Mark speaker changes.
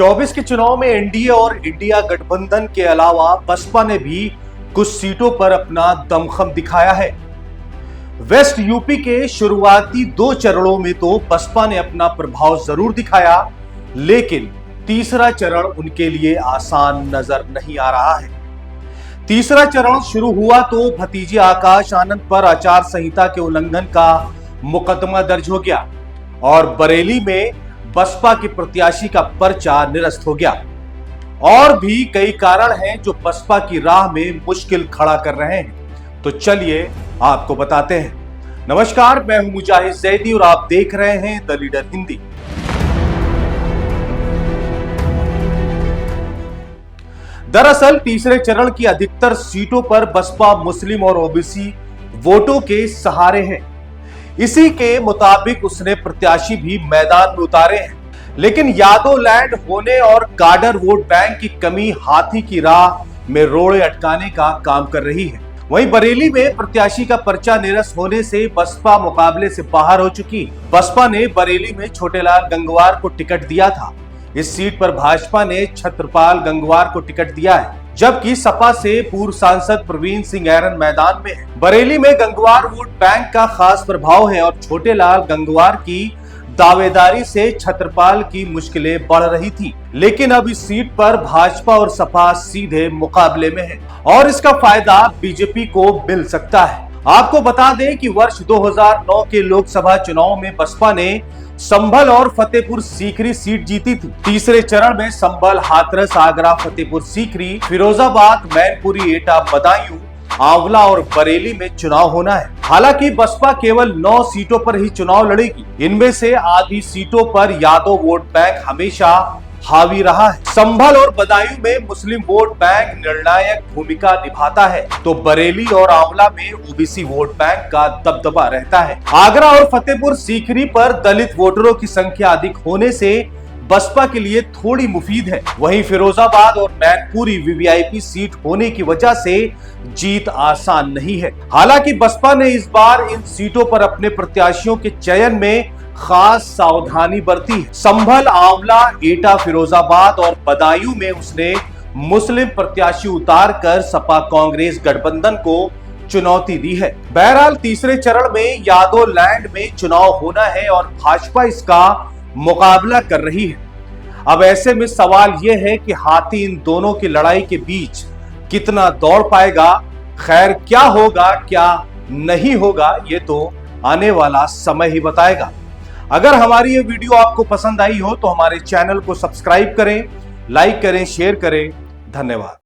Speaker 1: 24 के चुनाव में एनडीए और इंडिया गठबंधन के अलावा बसपा ने भी कुछ सीटों पर अपना दमखम दिखाया है। वेस्ट यूपी के शुरुआती 2 चरणों में तो बसपा ने अपना प्रभाव जरूर दिखाया, लेकिन तीसरा चरण उनके लिए आसान नजर नहीं आ रहा है। तीसरा चरण शुरू हुआ तो भतीजे आकाश आनंद पर आचार संहिता के उल्लंघन का मुकदमा दर्ज हो गया और बरेली में बसपा के प्रत्याशी का पर्चा निरस्त हो गया। और भी कई कारण हैं जो बसपा की राह में मुश्किल खड़ा कर रहे हैं, तो चलिए आपको बताते हैं। नमस्कार, मैं हूं मुजाहिद जैदी और आप देख रहे हैं द लीडर हिंदी। दरअसल तीसरे चरण की अधिकतर सीटों पर बसपा मुस्लिम और ओबीसी वोटों के सहारे है। इसी के मुताबिक उसने प्रत्याशी भी मैदान में उतारे हैं, लेकिन यादव लैंड होने और काडर वोट बैंक की कमी हाथी की राह में रोड़े अटकाने का काम कर रही है। वहीं बरेली में प्रत्याशी का पर्चा निरस्त होने से बसपा मुकाबले से बाहर हो चुकी। बसपा ने बरेली में छोटेलाल गंगवार को टिकट दिया था। इस सीट पर भाजपा ने छत्रपाल गंगवार को टिकट दिया है, जबकि सपा से पूर्व सांसद प्रवीण सिंह ऐरन मैदान में है। बरेली में गंगवार वोट बैंक का खास प्रभाव है और छोटेलाल गंगवार की दावेदारी से छत्रपाल की मुश्किलें बढ़ रही थी, लेकिन अब इस सीट पर भाजपा और सपा सीधे मुकाबले में है और इसका फायदा बीजेपी को मिल सकता है। आपको बता दें कि वर्ष 2009 के लोकसभा चुनाव में बसपा ने संभल और फतेहपुर सीकरी सीट जीती थी। तीसरे चरण में संभल, हाथरस, आगरा, फतेहपुर सीकरी, फिरोजाबाद, मैनपुरी, एटा, बदायूं, आंवला और बरेली में चुनाव होना है। हालांकि बसपा केवल 9 सीटों पर ही चुनाव लड़ेगी। इनमें से आधी सीटों पर यादव वोट बैंक हमेशा हावी रहा है। संभल और बदायूं में मुस्लिम वोट बैंक निर्णायक भूमिका निभाता है, तो बरेली और आंवला में ओबीसी वोट बैंक का दबदबा रहता है। आगरा और फतेहपुर सीकरी पर दलित वोटरों की संख्या अधिक होने से बसपा के लिए थोड़ी मुफीद है। वहीं फिरोजाबाद और मैनपुरी वीवीआईपी सीट होने की वजह से जीत आसान नहीं है। हालांकि बसपा ने इस बार इन सीटों पर अपने प्रत्याशियों के चयन में खास सावधानी बरती है। संभल, आंवला, एटा, फिरोजाबाद और बदायूं में उसने मुस्लिम प्रत्याशी उतार कर सपा कांग्रेस गठबंधन को चुनौती दी है। बहरहाल तीसरे चरण में यादव लैंड में चुनाव होना है और भाजपा इसका मुकाबला कर रही है। अब ऐसे में सवाल यह है कि हाथी इन दोनों की लड़ाई के बीच कितना दौड़ पाएगा। खैर, क्या होगा क्या नहीं होगा ये तो आने वाला समय ही बताएगा। अगर हमारी ये वीडियो आपको पसंद आई हो तो हमारे चैनल को सब्सक्राइब करें, लाइक करें, शेयर करें। धन्यवाद।